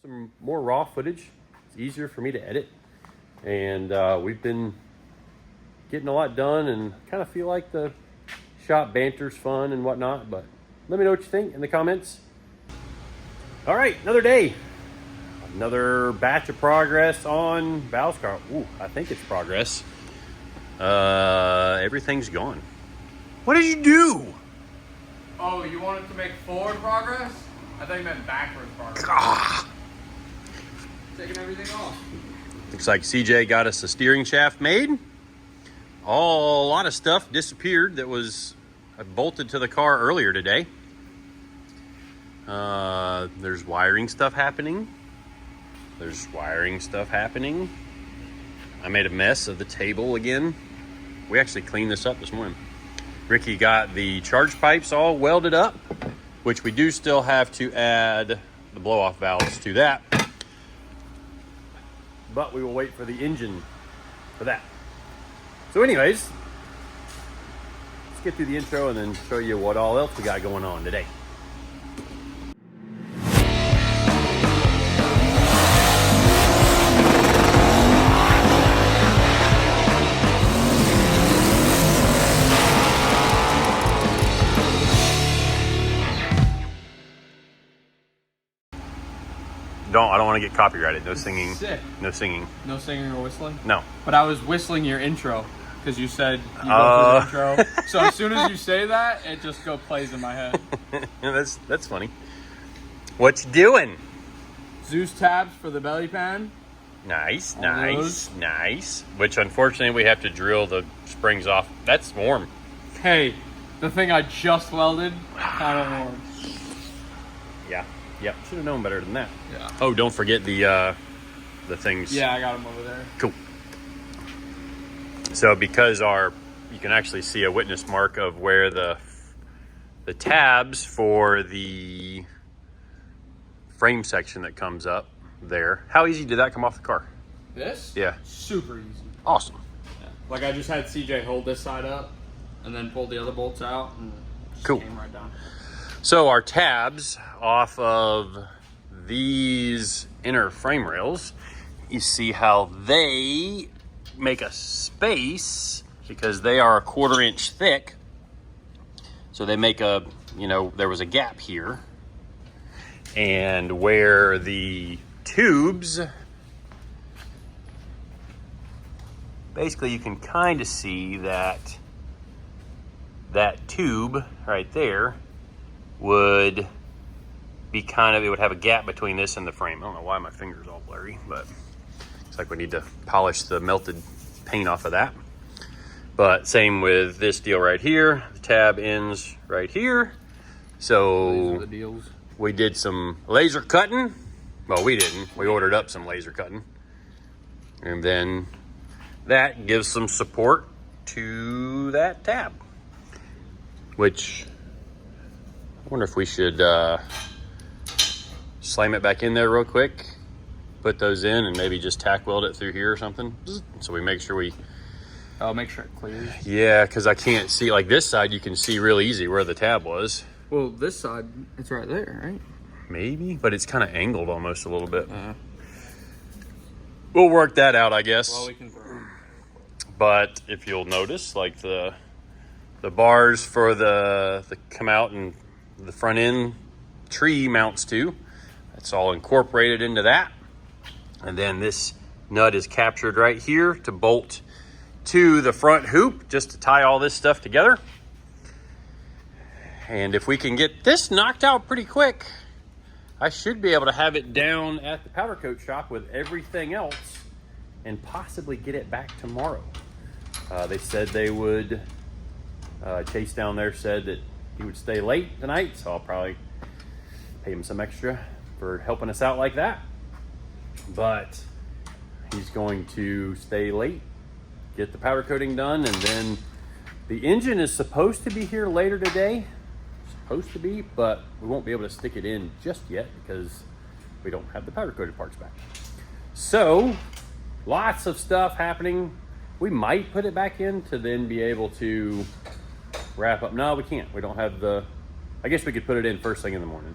some more raw footage. It's easier for me to edit. And we've been getting a lot done and kind of feel like the shop banter's fun and whatnot. But let me know what you think in the comments. All right, another day. Another batch of progress on Val's car. Ooh, I think it's progress. Everything's gone. What did you do? Oh, you wanted to make forward progress? I thought you meant backwards progress. Ah. Taking everything off. Looks like CJ got us a steering shaft made. A lot of stuff disappeared that was bolted to the car earlier today. There's wiring stuff happening. I made a mess of the table again. We actually cleaned this up this morning. Ricky got the charge pipes all welded up, which we do still have to add the blow-off valves to that. But we will wait for the engine for that. So anyways, let's get through the intro and then show you what all else we got going on today. I don't want to get copyrighted. No singing. Sick. No singing. No singing or whistling? No. But I was whistling your intro because you said you go for the intro. So as soon as you say that, it just plays in my head. That's funny. What you doing? Zeus tabs for the belly pan. Nice. Nice. Which unfortunately we have to drill the springs off. That's warm. Hey, the thing I just welded, kind of warm. Yeah. Yep. Should have known better than that. Yeah. Oh, don't forget the things. Yeah, I got them over there. Cool. So because you can actually see a witness mark of where the tabs for the frame section that comes up there. How easy did that come off the car? This? Yeah. Super easy. Awesome. Yeah. Like I just had CJ hold this side up and then pull the other bolts out and just cool. Came right down. So our tabs off of these inner frame rails, you see how they make a space because they are 1/4 inch thick. So they make a, there was a gap here. And where the tubes, basically you can kind of see that tube right there would be it would have a gap between this and the frame. I don't know why my finger's all blurry, but it's like we need to polish the melted paint off of that. But same with this deal right here. The tab ends right here. So these are the deals. We did some laser cutting. Well, we didn't. We ordered up some laser cutting. And then that gives some support to that tab, which I wonder if we should slam it back in there real quick, put those in, and maybe just tack weld it through here or something. So we make sure I'll make sure it clears. Yeah, because I can't see, like this side, you can see real easy where the tab was. Well, this side, it's right there, right? Maybe, but it's kind of angled almost a little bit. We'll work that out, I guess. Well, we can throw. But if you'll notice, like the bars for the come out and the front end tree mounts to, it's all incorporated into that. And then this nut is captured right here to bolt to the front hoop, just to tie all this stuff together. And if we can get this knocked out pretty quick, I should be able to have it down at the powder coat shop with everything else and possibly get it back tomorrow. They said they would, Chase down there said that he would stay late tonight, so I'll probably pay him some extra for helping us out like that. But he's going to stay late, get the powder coating done, and then the engine is supposed to be here later today. Supposed to be, but we won't be able to stick it in just yet because we don't have the powder coated parts back. So lots of stuff happening. We might put it back in to then be able to wrap up. No, we can't. We don't have I guess we could put it in first thing in the morning.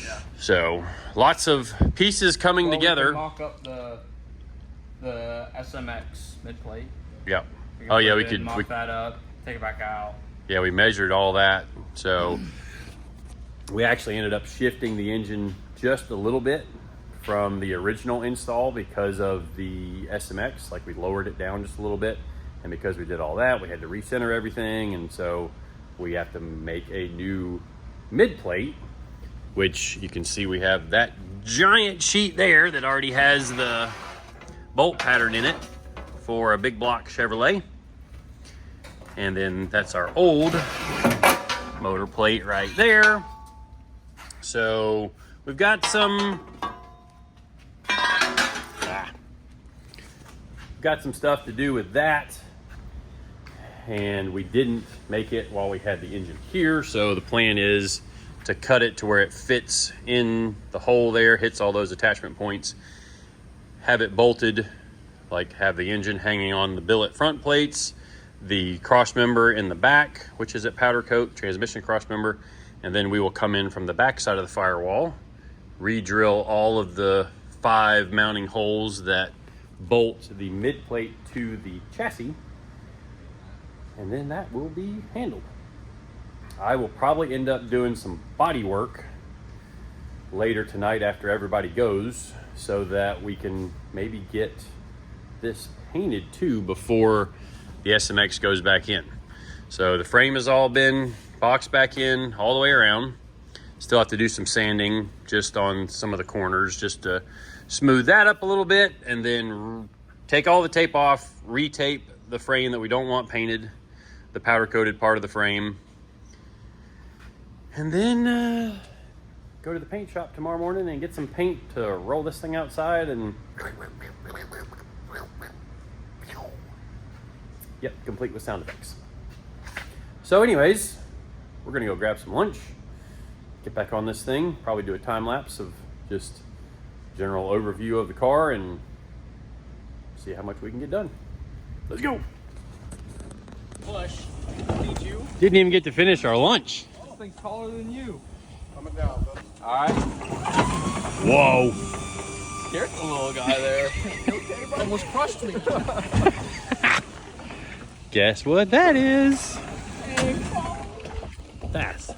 Yeah. So lots of pieces coming together. We can mock up the SMX mid plate. Yeah. Oh yeah, we could mock that up, take it back out. Yeah, we measured all that. So we actually ended up shifting the engine just a little bit from the original install because of the SMX. Like we lowered it down just a little bit, and because we did all that, we had to recenter everything, and so we have to make a new mid plate, which you can see we have that giant sheet there that already has the bolt pattern in it for a big block Chevrolet. And then that's our old motor plate right there. So we've got some stuff to do with that. And we didn't make it while we had the engine here. So the plan is to cut it to where it fits in the hole there, hits all those attachment points, have it bolted, like have the engine hanging on the billet front plates, the cross member in the back, which is at powder coat, transmission cross member, and then we will come in from the back side of the firewall, re-drill all of the 5 mounting holes that bolt the mid plate to the chassis, and then that will be handled. I will probably end up doing some body work later tonight after everybody goes, so that we can maybe get this painted too before the SMX goes back in. So the frame has all been boxed back in all the way around. Still have to do some sanding just on some of the corners just to smooth that up a little bit, and then take all the tape off, retape the frame that we don't want painted, the powder coated part of the frame, and then go to the paint shop tomorrow morning and get some paint to roll this thing outside. And yep, complete with sound effects. So anyways, we're gonna go grab some lunch, get back on this thing, probably do a time lapse of just general overview of the car and see how much we can get done. Let's go. Push. Need you. Didn't even get to finish our lunch. This thing's taller than you. Coming down, bud. All right. Whoa. Scared the little guy there. Okay, bud? Almost crushed me. Guess what that is? That's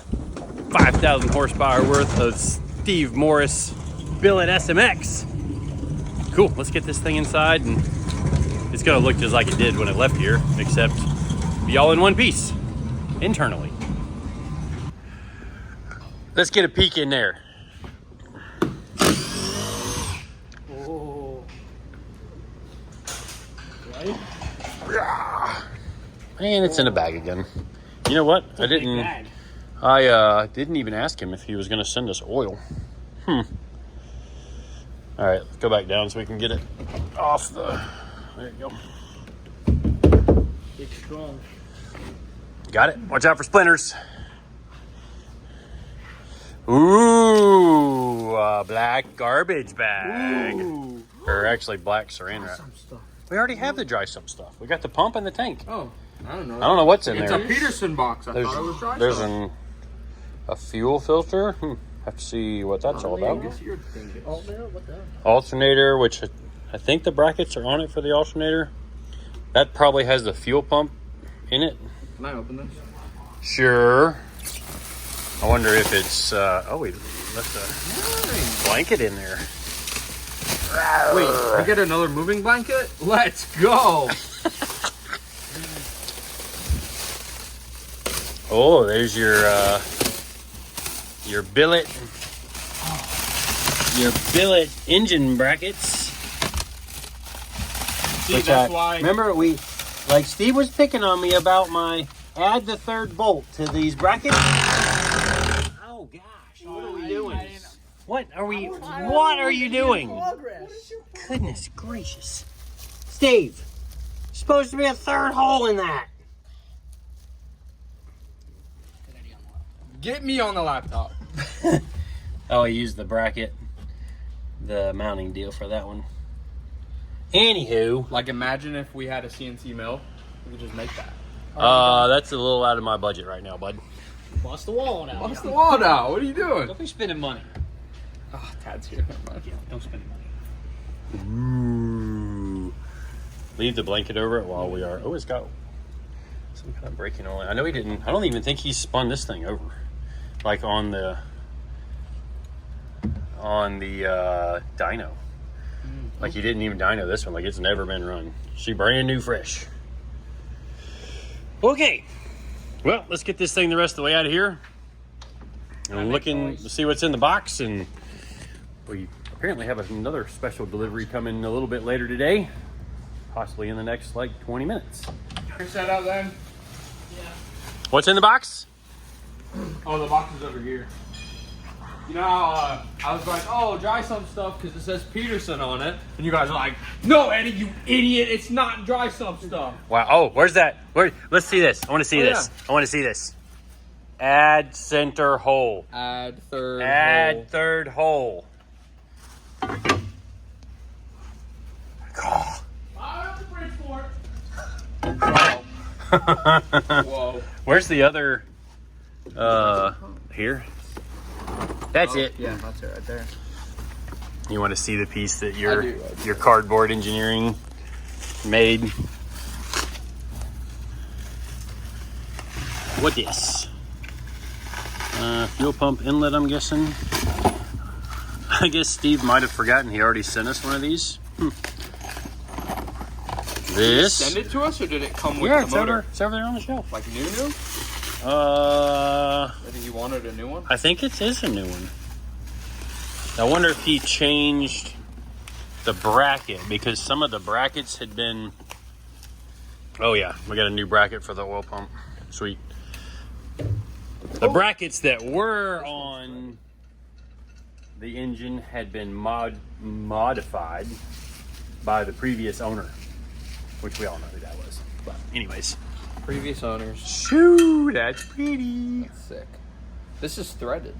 5,000 horsepower worth of Steve Morris Billet SMX. Cool, let's get this thing inside, and it's gonna look just like it did when it left here, except be all in one piece, internally. Let's get a peek in there. Oh. Right? And it's in a bag again. You know what? I didn't even ask him if he was gonna send us oil. All right, let's go back down so we can get it off the, there you go. It's strong. Got it. Watch out for splinters. Ooh, a black garbage bag. Ooh. Or actually black saran wrap. We already have the dry sump stuff. We got the pump and the tank. Oh, I don't know. I don't know what's in It's there. a Peterson box. I thought it was dry There's sump. a fuel filter. Have to see what that's all about. Alternator, which I think the brackets are on it for the alternator. That probably has the fuel pump in it. Can I open this? Sure. I wonder if it's, oh, we left a blanket in there. Wait, we get another moving blanket? Let's go. Oh, there's your billet. Your billet engine brackets. See, that's why. Remember, like Steve was picking on me about my add the third bolt to these brackets. Oh gosh, what are we doing? What are you doing? Goodness gracious. Steve, supposed to be a third hole in that. Get me on the laptop. Oh, he used the bracket, the mounting deal for that one. Anywho. Like, imagine if we had a CNC mill, we could just make that. That's a little out of my budget right now, bud. Bust the wall down. Bust the wall down. What are you doing? Don't be spending money. Oh, Tad's here. Never mind. Yeah, don't spend money. Ooh. Leave the blanket over it while we are. Oh, it's got some kind of braking on it. I know he didn't. I don't even think he spun this thing over, like on the dyno. Like he didn't even dyno this one. Like it's never been run. She brand new, fresh. Okay. Well, let's get this thing the rest of the way out of here. And I'm looking to see what's in the box, and we apparently have another special delivery coming a little bit later today, possibly in the next like 20 minutes. Fix that out then. Yeah. What's in the box? Oh, the box is over here. You know how I was like, oh, dry some stuff because it says Peterson on it. And you guys are like, no, Eddie, you idiot. It's not dry some stuff. Wow. Oh, where's that? Let's see this. I want to see this. Yeah. I want to see this. Add center hole. Add third Add hole. third hole. Oh. Whoa. Where's the other? Here. That's it. Yeah, that's it right there. You want to see the piece that I your do. your cardboard engineering made? What this? Fuel pump inlet, I'm guessing. I guess Steve might have forgotten he already sent us one of these. This. Send it to us, or did it come with Yeah, the it's motor? over there on the shelf. Like new? I I think you wanted a new one. think it is a new one. I wonder if he changed the bracket, because some of the brackets had been. Oh yeah, we got a new bracket for the oil pump. Sweet. The brackets that were on the engine had been modified by the previous owner, which we all know who that was. But anyways. Previous owners. Shoo, that's pretty. That's sick. This is threaded.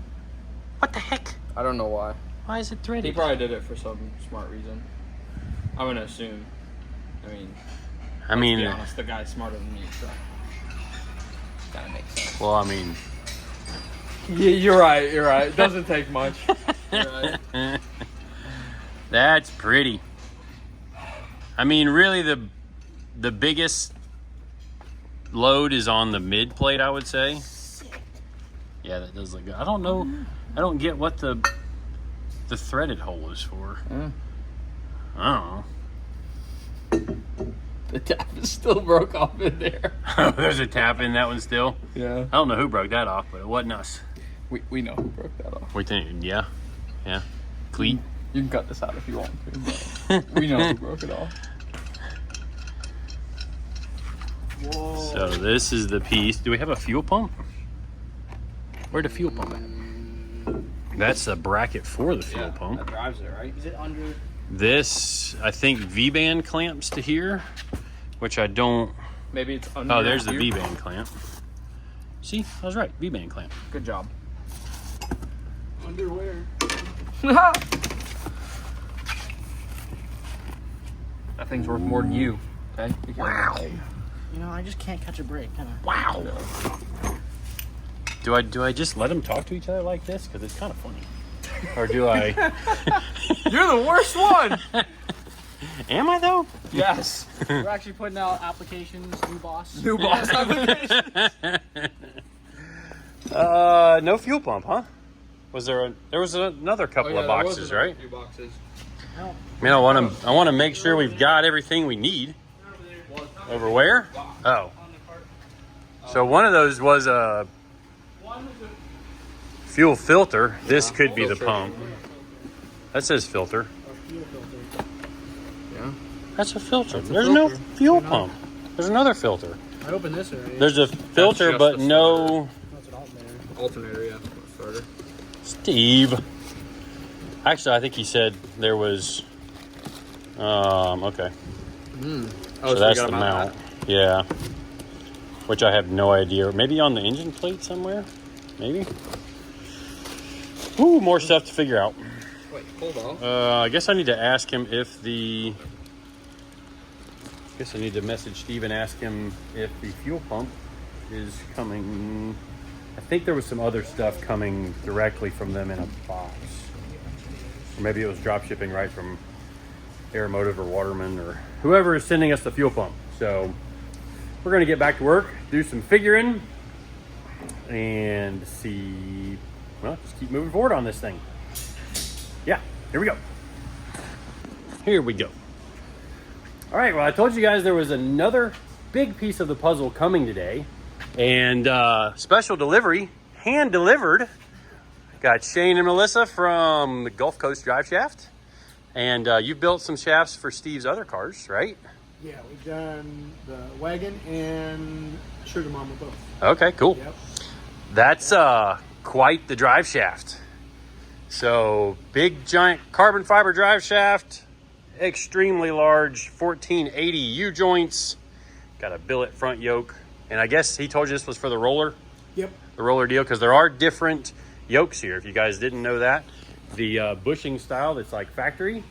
What the heck? I don't know why. Why is it He threaded? probably did it for some smart reason. I'm gonna assume. I mean, I to be mean, honest, the guy's smarter than me, so kinda makes sense. well, I mean, Yeah, you're right. It doesn't take much. You're right. that's pretty. I mean, really, the biggest load is on the mid plate, I would say. Yeah, that does look good. I don't know. I don't get what the threaded hole is for. I don't know. The tap is still broke off in there. There's a tap in that one still. Yeah. I don't know who broke that off, but it wasn't us. We know who broke that off. We think, yeah. Cleat. You can cut this out if you want to, but we know who broke it off. Whoa. So this is the piece. Do we have a fuel pump? Where'd the fuel pump at? That's the bracket for the fuel pump. That drives it, right? Is it under? This, I think, V-band clamps to here, which I don't. Maybe it's under. Oh, there's the here. V-band clamp. See, I was right. V-band clamp. Good job. Underwear. That thing's worth more than you. Okay. Wow. You know, I just can't catch a break, can I? Wow. Do I just let them talk to each other like this? Because it's kind of funny. Or do I? You're the worst one. Am I though? Yes. We're actually putting out applications, new boss. New boss application. No fuel pump, huh? Was there was another couple of boxes, right? Few boxes. No. I mean, I want to make sure we've got everything we need. Over where? Oh. So one of those was a fuel filter. This could be the pump. That says filter. Yeah. That's a filter. a There's no filter. fuel pump. There's another filter. I opened this already. There's a filter, just but the no. That's an alternator. Alternator, yeah. Starter. Steve. Actually, I think he said there was. Okay. Oh, So that's the mount. Yeah. Which I have no idea. Maybe on the engine plate somewhere? Maybe? Ooh, more stuff to figure out. Wait, hold on. I guess I need to ask him if the... I guess I need to message Steve and ask him if the fuel pump is coming... I think there was some other stuff coming directly from them in a box. Or maybe it was drop shipping right from Aeromotive or Waterman or whoever is sending us the fuel pump. So we're gonna get back to work, do some figuring, and see, well, just keep moving forward on this thing. Yeah, here we go. Here we go. All right, well, I told you guys there was another big piece of the puzzle coming today, and special delivery, hand delivered. Got Shane and Melissa from the Gulf Coast Driveshaft, and you built some shafts for Steve's other cars, right? Yeah, we've done the wagon and Sugar Mama both. Okay, cool. Yep. That's quite the drive shaft. So big giant carbon fiber drive shaft, extremely large 1480 U-joints, got a billet front yoke, and I guess he told you this was for the roller? Yep. The roller deal, because there are different yokes here, if you guys didn't know that. The bushing style that's like factory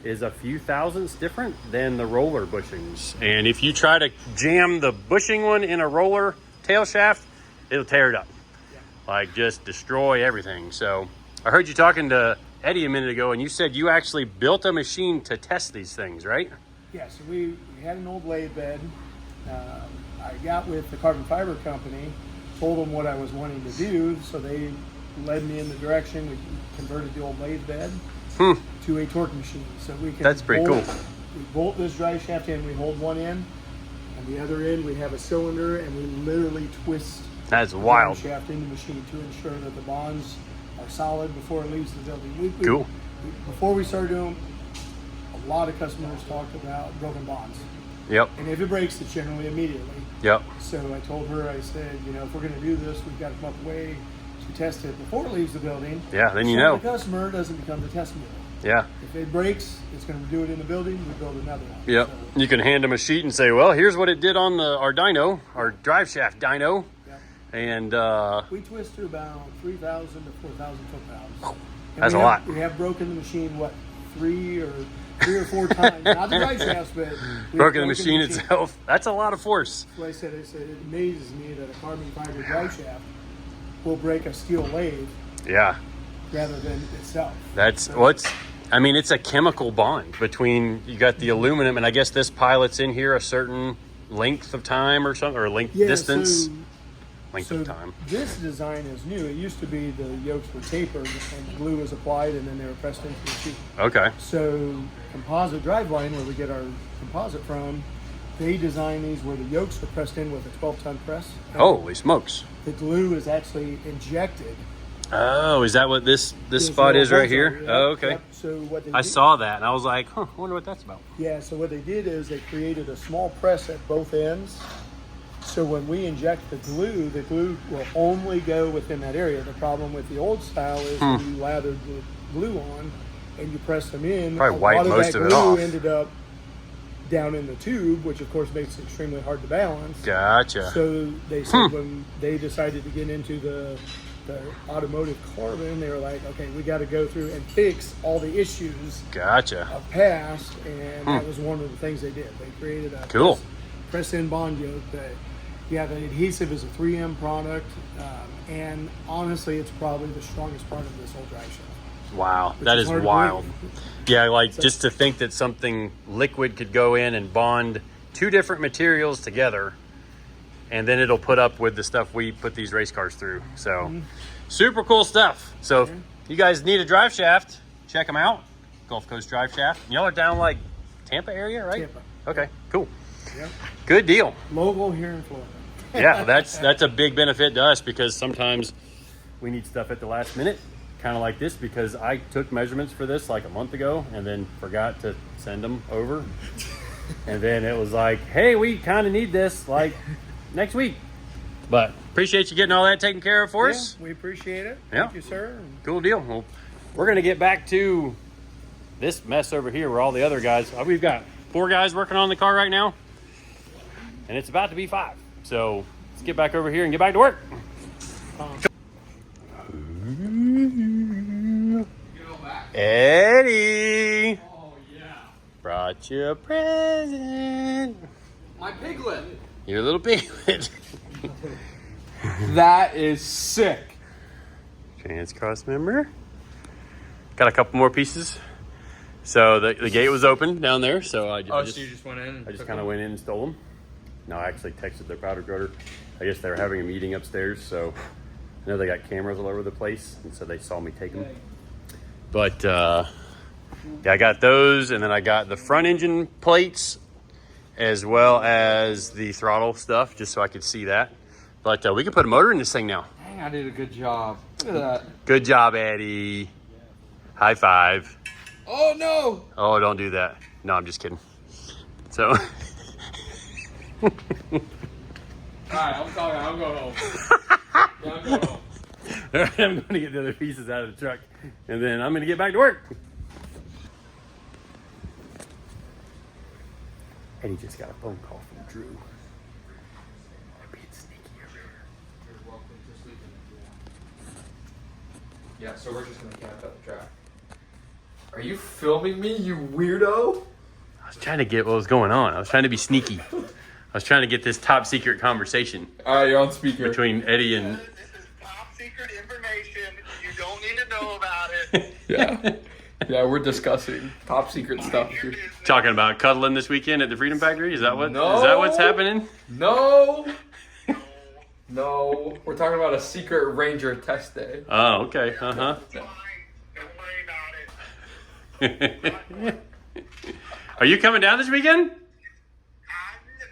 is a few thousandths different than the roller bushings. And if you try to jam the bushing one in a roller tail shaft, it'll tear it up. Yeah. Like just destroy everything. So I heard you talking to Eddie a minute ago, and you said you actually built a machine to test these things, right? Yeah, so we had an old lathe bed. I got with the carbon fiber company, told them what I was wanting to do, so they led me in the direction. We converted the old lathe bed to a torque machine. So we can That's pretty cool. We bolt this drive shaft in, we hold one end, and the other end we have a cylinder, and we literally twist That's the wild. drive shaft in the machine to ensure that the bonds are solid before it leaves the building. Cool. Before we started doing, a lot of customers talked about broken bonds. Yep. And if it breaks, it's generally immediately. Yep. So I told her, I said, you know, if we're going to do this, we've got to come up with a way to test it before it leaves the building. Yeah, then you so know. the customer doesn't become the test mule. Yeah. If it breaks, it's going to do it in the building, we build another one. Yep. So, You can hand them a sheet and say, well, here's what it did on our dyno, our drive shaft dyno. yep. And We twist to about 3,000 to 4,000 foot-pounds. That's a lot. We have broken the machine, what, three or 4 times. Not the drive shafts, but we've broken the machine itself. That's a lot of force. That's what I said it amazes me that a carbon fiber drive shaft will break a steel lathe Yeah. rather than itself. That's what's, I mean, it's a chemical bond between, you got the aluminum, and I guess this pilot's in here a certain length of time or something, or distance. Length of time. This design is new. It used to be the yokes were tapered and glue was applied and then they were pressed into the sheet. Okay. So composite driveline, where we get our composite from, they designed these where the yokes are pressed in with a 12-ton press. Holy smokes. The glue is actually injected. Oh, is that what this spot is right here? Yep, Oh, okay. yep. So what they I did, saw that and I was like, huh, I wonder what that's about. Yeah, so what they did is they created a small press at both ends. So when we inject the glue will only go within that area. The problem with the old style is when you lathered the glue on and you press them in, Probably a wipe lot of most that of it glue off. ended up down in the tube, which of course makes it extremely hard to balance. Gotcha. So they said when they decided to get into the automotive carbon, they were like, okay, we got to go through and fix all the issues Gotcha. of past, and that was one of the things they did. They created a Cool. press-in bond yoke that, yeah, the adhesive is a 3M product, and honestly, it's probably the strongest part of this whole drive shaft. Wow, Which that is is hard to wild. believe. Yeah, like just to think that something liquid could go in and bond two different materials together, and then it'll put up with the stuff we put these race cars through. So super cool stuff. So if you guys need a drive shaft, check them out. Gulf Coast Drive Shaft. Y'all are down like Tampa area, right? Tampa. Okay, cool. Yep. Good deal. Local here in Florida. Yeah, that's a big benefit to us, because sometimes we need stuff at the last minute, kind of like this, because I took measurements for this like a month ago and then forgot to send them over. And then it was like, hey, we kind of need this like next week. But appreciate you getting all that taken care of for us. We appreciate it. Yeah. Thank you, sir. Cool deal. Well, we're going to get back to this mess over here where all the other guys, we've got 4 guys working on the car right now, and it's about to be 5. So let's get back over here and get back to work. Eddie, Oh yeah. brought you a present. My piglet. Your little piglet. That is sick. Trans Cross member. Got a couple more pieces. So the gate was open down there, so I So just you just went in? And I just took kind of them? went in and stole them. No, I actually texted their powder coater. I guess they were having a meeting upstairs, so I know they got cameras all over the place, and so they saw me take them. But yeah, I got those, and then I got the front engine plates as well as the throttle stuff, just so I could see that. But we can put a motor in this thing now. Dang, I did a good job. Look at that. Good job, Eddie. High five. Oh, no. Oh, don't do that. No, I'm just kidding. So. All right, I'm talking. I'm going home. Yeah, I'm going home. All right, I'm going to get the other pieces out of the truck, and then I'm going to get back to work. Eddie just got a phone call from Drew. They're being sneaky over here. Yeah, so we're just going to camp out the track. Are you filming me, you weirdo? I was trying to get what was going on. I was trying to be sneaky. I was trying to get this top secret conversation All right, you're on speaker. between Eddie and. This is top secret information. You don't need to know about it. Yeah. Yeah, we're discussing top secret stuff Your here. business. Talking about cuddling this weekend at the Freedom Factory. Is that what? No. Is that what's happening? No. No. We're talking about a secret Ranger test day. Oh, okay. Uh huh. Fine. Don't worry about it. Are you coming down this weekend?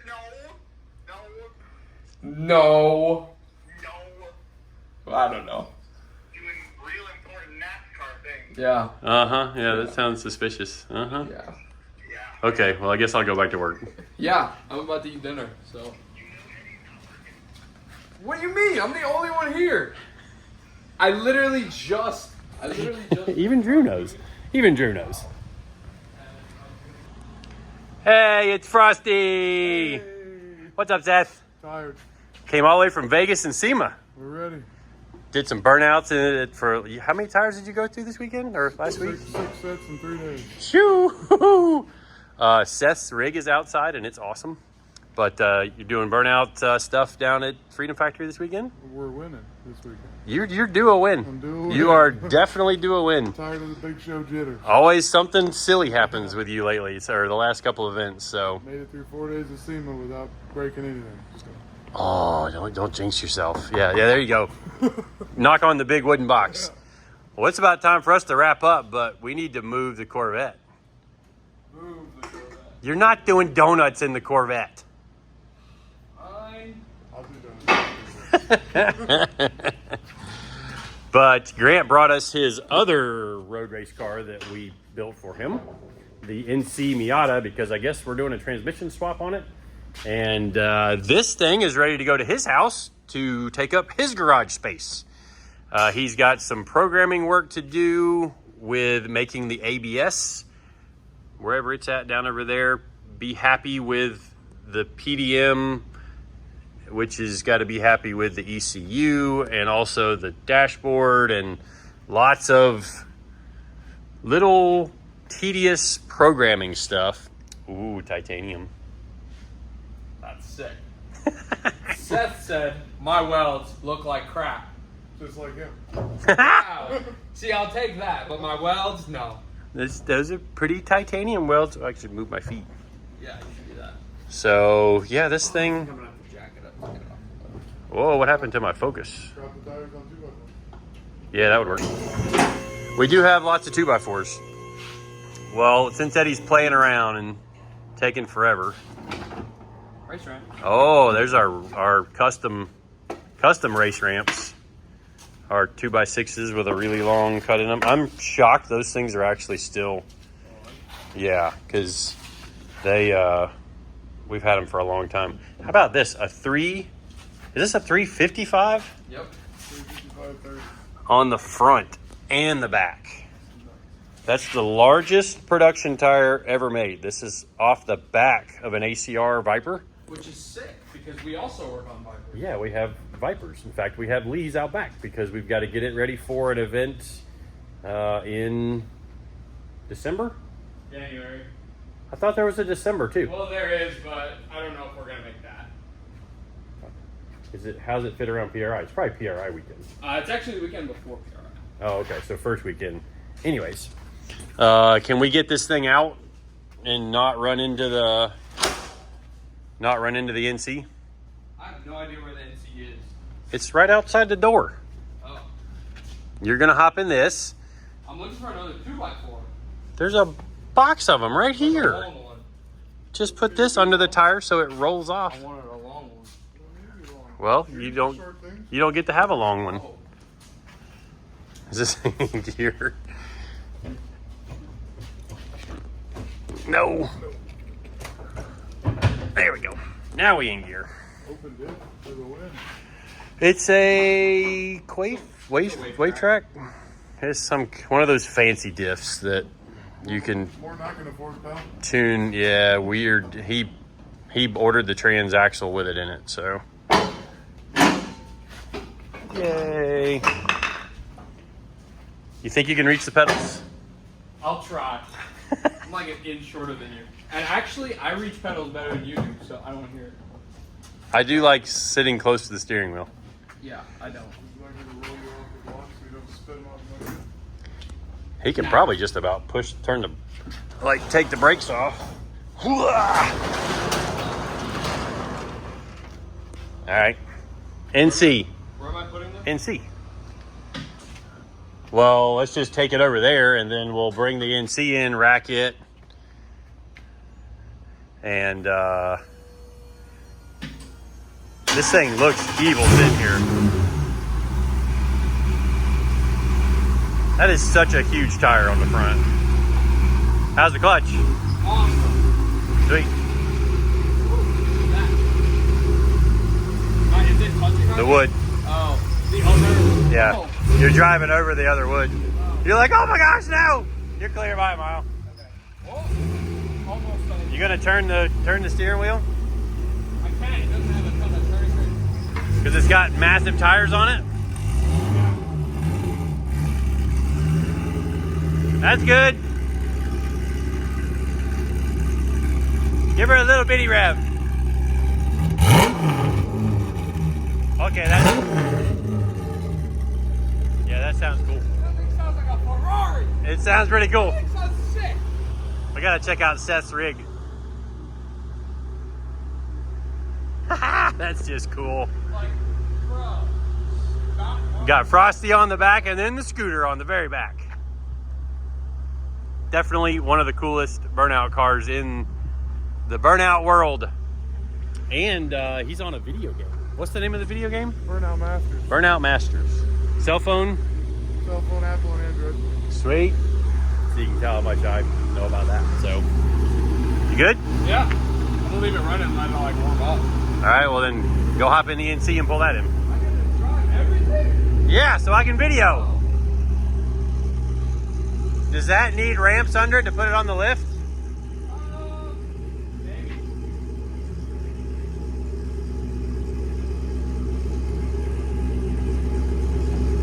No. No. No. I don't know. Doing real important NASCAR things. Yeah. Uh huh. Yeah, that sounds suspicious. Uh huh. Yeah. Yeah. Okay. Well, I guess I'll go back to work. Yeah. I'm about to eat dinner, so. What do you mean? I'm the only one here. I literally just. Even Drew knows. Even Drew knows. Hey, it's Frosty. What's up, Seth? Tired. Came all the way from Vegas and SEMA. We're ready. Did some burnouts in it for. How many tires did you go through this weekend or last week? Six sets in 3 days. Shoo! Seth's rig is outside and it's awesome. But you're doing burnout stuff down at Freedom Factory this weekend? We're winning this weekend. You're due a win. I'm due a win. You are definitely due a win. Tired of the big show jitters. Always something silly happens with you lately, or the last couple events. So, Made it through 4 days of SEMA without breaking anything. So. oh, don't jinx yourself. Yeah, there you go. Knock on the big wooden box. Well, it's about time for us to wrap up, but we need to move the Corvette. Move the Corvette. You're not doing donuts in the Corvette. I'll do that. But Grant brought us his other road race car that we built for him, the NC Miata, because I guess we're doing a transmission swap on it. And this thing is ready to go to his house to take up his garage space. He's got some programming work to do with making the ABS, wherever it's at down over there. Be happy with the PDM, which has got to be happy with the ECU and also the dashboard, and lots of little tedious programming stuff. Ooh, titanium. That's sick. Seth said my welds look like crap. Just like him. Wow. See, I'll take that, but my welds, no. Those are pretty titanium welds. Oh, I should move my feet. Yeah, you should do that. So, yeah, this thing... I'm gonna have to jack it up. Get it off. Whoa, what happened to my focus? Drop the tires on 2x4. Yeah, that would work. We do have lots of 2x4s. Well, since Eddie's playing around and taking forever. Race ramp. Oh, there's our custom race ramps. Our 2x6s with a really long cut in them. I'm shocked those things are actually still... Yeah, because we've had them for a long time. How about this? Is this a 355? Yep. 355/30. On the front and the back. That's the largest production tire ever made. This is off the back of an ACR Viper. Which is sick because we also work on Vipers. Yeah, we have Vipers. In fact, we have Lees out back because we've got to get it ready for an event in December. January. I thought there was a December too. Well, there is, but I don't know if we're gonna make that. How's it fit around PRI? It's probably PRI weekend. It's actually the weekend before PRI. Oh, okay. So first weekend. Anyways, can we get this thing out and not run into the NC? I have no idea where the NC is. It's right outside the door. Oh. You're gonna hop in this. I'm looking for another 2x4. There's a box of them right A here. long one. Just put this under the tire so it rolls off. I wanted a long one. Well, you don't get to have a long one. Oh. Is this in gear? No. There we go. Now we in gear. Opened it for the win. It's a wave track. It's one of those fancy diffs that you can More than I can afford, pal. tune. Yeah, weird. He ordered the transaxle with it in it, so. Yay. You think you can reach the pedals? I'll try. I'm like an inch shorter than you. And actually, I reach pedals better than you do, so I don't hear it. I do like sitting close to the steering wheel. Yeah, I don't. He's not going to roll you off the block so you don't spin him off the motor. He can probably just about take the brakes off. All right. NC. Where am I putting this? NC. Well, let's just take it over there and then we'll bring the NC in, rack it. And this thing looks evil sitting here. That is such a huge tire on the front. How's the clutch? Awesome. Sweet. Is it touching The wood. Oh, the other. Yeah. Oh. You're driving over the other wood. You're like, oh my gosh, no! You're clear by a mile. Okay. Oh, almost done. You gonna turn the steering wheel? I can. It doesn't have a ton of turning radius. Because it's got massive tires on it. That's good. Give her a little bitty rev. Okay, yeah, that sounds cool. That thing sounds like a Ferrari. It sounds pretty cool. That thing sounds sick. We gotta check out Seth's rig. That's just cool. Like, bro. Got Frosty on the back and then the scooter on the very back. Definitely one of the coolest burnout cars in the burnout world. And he's on a video game. What's the name of the video game? Burnout Masters. Burnout Masters. Cell phone? Cell phone, Apple, and Android. Sweet. So you can tell how much I know about that. So, you good? Yeah. I'm gonna leave it running and let it like warm up. All right, well then go hop in the NC and pull that in. I get to drive everything? Yeah, so I can video. Does that need ramps under it to put it on the lift? Maybe.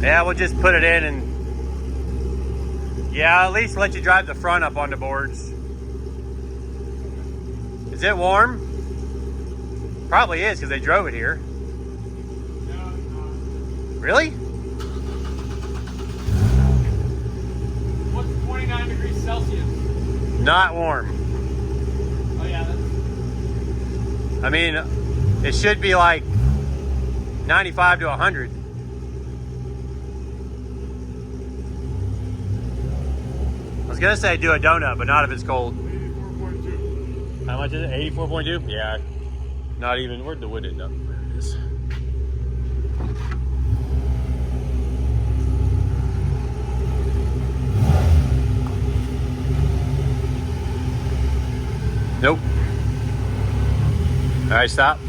Yeah, we'll just put it in and yeah, at least let you drive the front up on the boards. Is it warm? Probably is because they drove it here. No, it's not. Really? What's 29 degrees Celsius? Not warm. Oh yeah, that's... I mean, it should be like 95 to 100. I was gonna say do a donut, but not if it's cold. 84.2. How much is it? 84.2? Yeah. Not even. Where'd the wood end up? There it is. Nope. All right, stop.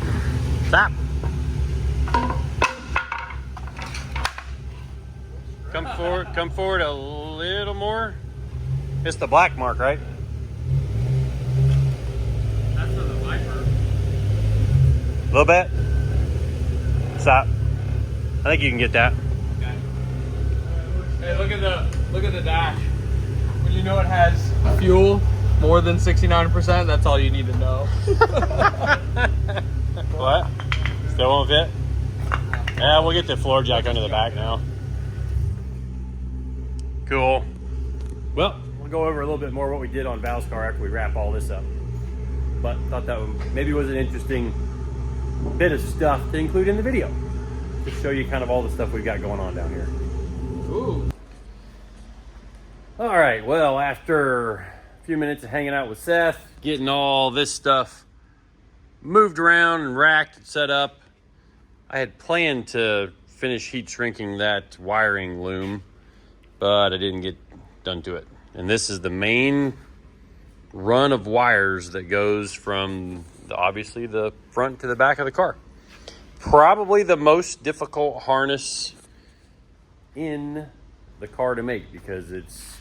Stop. Come forward a little more. It's the black mark, right? That's for the Viper. A little bit. Stop. I think you can get that. Okay. Hey, look at the dash. When you know it has fuel more than 69%, that's all you need to know. What? Still won't fit? Yeah, we'll get the floor jack under the back now. Cool. Well, we'll go over a little bit more what we did on Val's car after we wrap all this up. But thought that maybe was an interesting bit of stuff to include in the video. To show you kind of all the stuff we've got going on down here. Ooh. All right, well, after a few minutes of hanging out with Seth, getting all this stuff moved around and racked and set up, I had planned to finish heat shrinking that wiring loom, but I didn't get done to it. And this is the main run of wires that goes from obviously the front to the back of the car. Probably the most difficult harness in the car to make because it's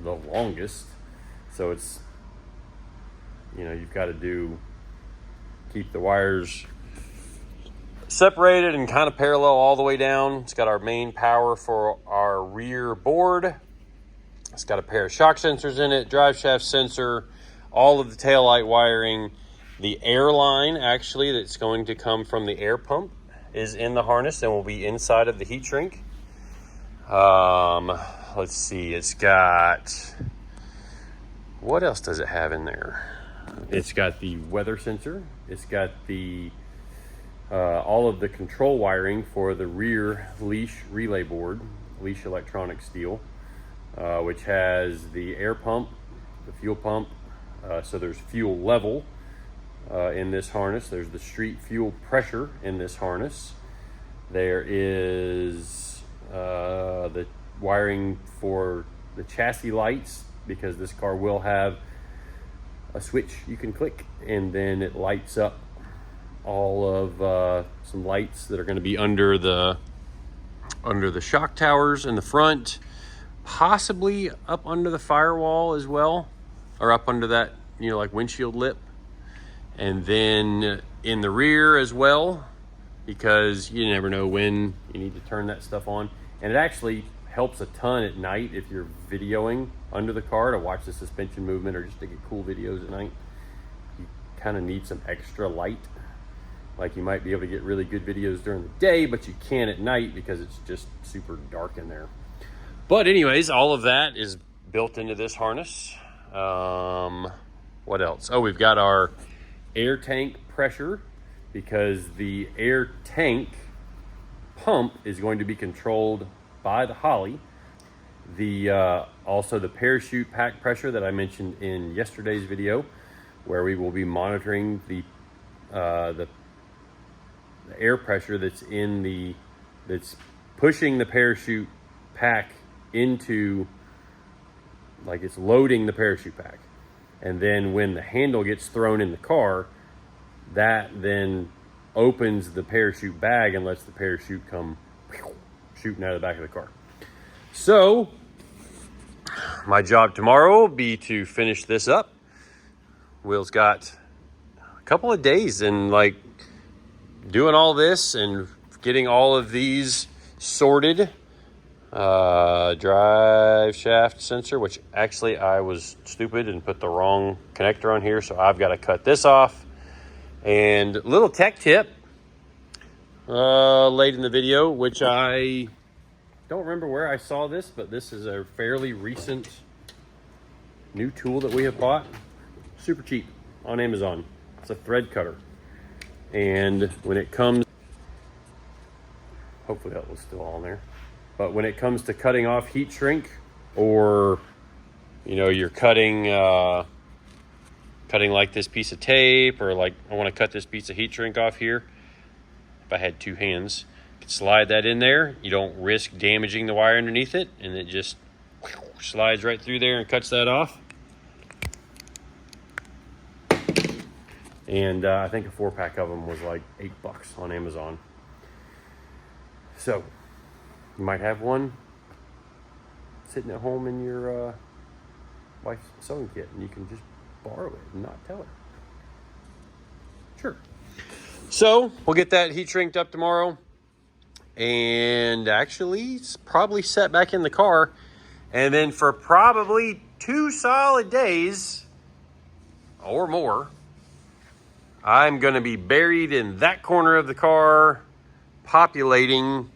the longest. So it's, you know, you've got to keep the wires separated and kind of parallel all the way down. It's got our main power for our rear board. It's got a pair of shock sensors in it, drive shaft sensor, all of the taillight wiring. The air line, actually, that's going to come from the air pump is in the harness and will be inside of the heat shrink. Let's see, it's got, what else does it have in there? It's got the weather sensor. It's got the all of the control wiring for the rear leash relay board, leash electronic steel, which has the air pump, the fuel pump. So there's fuel level in this harness. There's the street fuel pressure in this harness. There is the wiring for the chassis lights, because this car will have a switch you can click and then it lights up all of some lights that are going to be under the shock towers in the front, possibly up under the firewall as well, or up under that, you know, like windshield lip, and then in the rear as well, because you never know when you need to turn that stuff on. And it actually helps a ton at night if you're videoing under the car to watch the suspension movement or just to get cool videos at night. You kind of need some extra light. Like, you might be able to get really good videos during the day, but you can't at night because it's just super dark in there. But anyways, all of that is built into this harness. What else? Oh, we've got our air tank pressure, because the air tank pump is going to be controlled by the Holly. Also the parachute pack pressure that I mentioned in yesterday's video, where we will be monitoring the air pressure that's pushing the parachute pack into, like, it's loading the parachute pack. And then when the handle gets thrown in the car, that then opens the parachute bag and lets the parachute come shooting out of the back of the car. So my job tomorrow will be to finish this up. Will's got a couple of days in, like, doing all this and getting all of these sorted. Drive shaft sensor, which actually I was stupid and put the wrong connector on here, so I've got to cut this off. And little tech tip late in the video, which I don't remember where I saw this, but this is a fairly recent new tool that we have bought. Super cheap on Amazon. It's a thread cutter. And when it comes, hopefully that was still on there. But when it comes to cutting off heat shrink, or, you know, you're cutting like this piece of tape, or like I want to cut this piece of heat shrink off here. If I had two hands, you could slide that in there. You don't risk damaging the wire underneath it, and it just slides right through there and cuts that off. And I think a 4-pack of them was like $8 on Amazon. So you might have one sitting at home in your wife's sewing kit, and you can just borrow it and not tell her. Sure. So we'll get that heat shrinked up tomorrow, and actually it's probably set back in the car. And then for probably 2 solid days or more, I'm going to be buried in that corner of the car, populating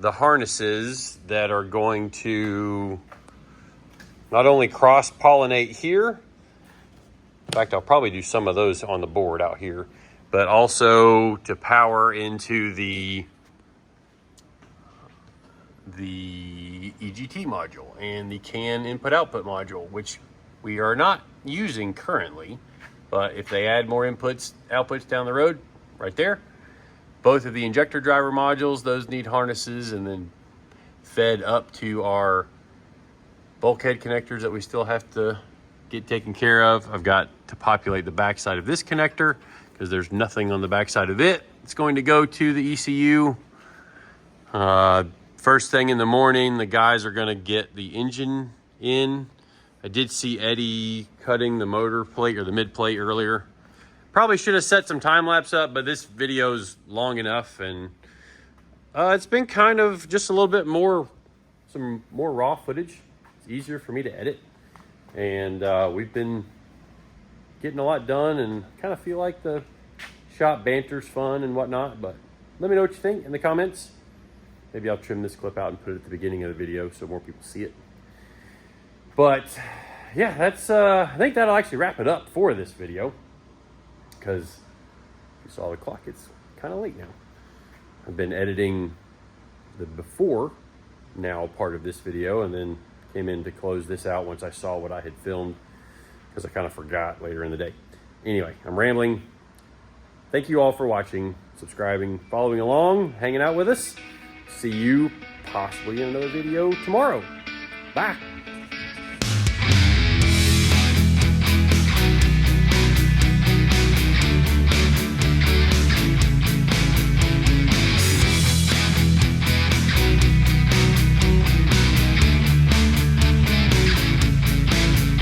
the harnesses that are going to not only cross-pollinate here, in fact, I'll probably do some of those on the board out here, but also to power into the EGT module and the CAN input-output module, which we are not using currently, but if they add more outputs down the road, right there. Both of the injector driver modules, those need harnesses and then fed up to our bulkhead connectors that we still have to get taken care of. I've got to populate the backside of this connector because there's nothing on the backside of it. It's going to go to the ECU. First thing in the morning, the guys are going to get the engine in. I did see Eddie cutting the motor plate or the mid plate earlier. Probably should have set some time lapse up, but this video is long enough, and it's been kind of just a little bit more, some more raw footage. It's easier for me to edit, and we've been getting a lot done, and kind of feel like the shop banter's fun and whatnot. But let me know what you think in the comments. Maybe I'll trim this clip out and put it at the beginning of the video so more people see it. But yeah, that's I think that'll actually wrap it up for this video, because you saw the clock, it's kind of late now. I've been editing the before now part of this video, and then came in to close this out once I saw what I had filmed, because I kind of forgot later in the day. Anyway, I'm rambling. Thank you all for watching, subscribing, following along, hanging out with us. See you possibly in another video tomorrow. Bye.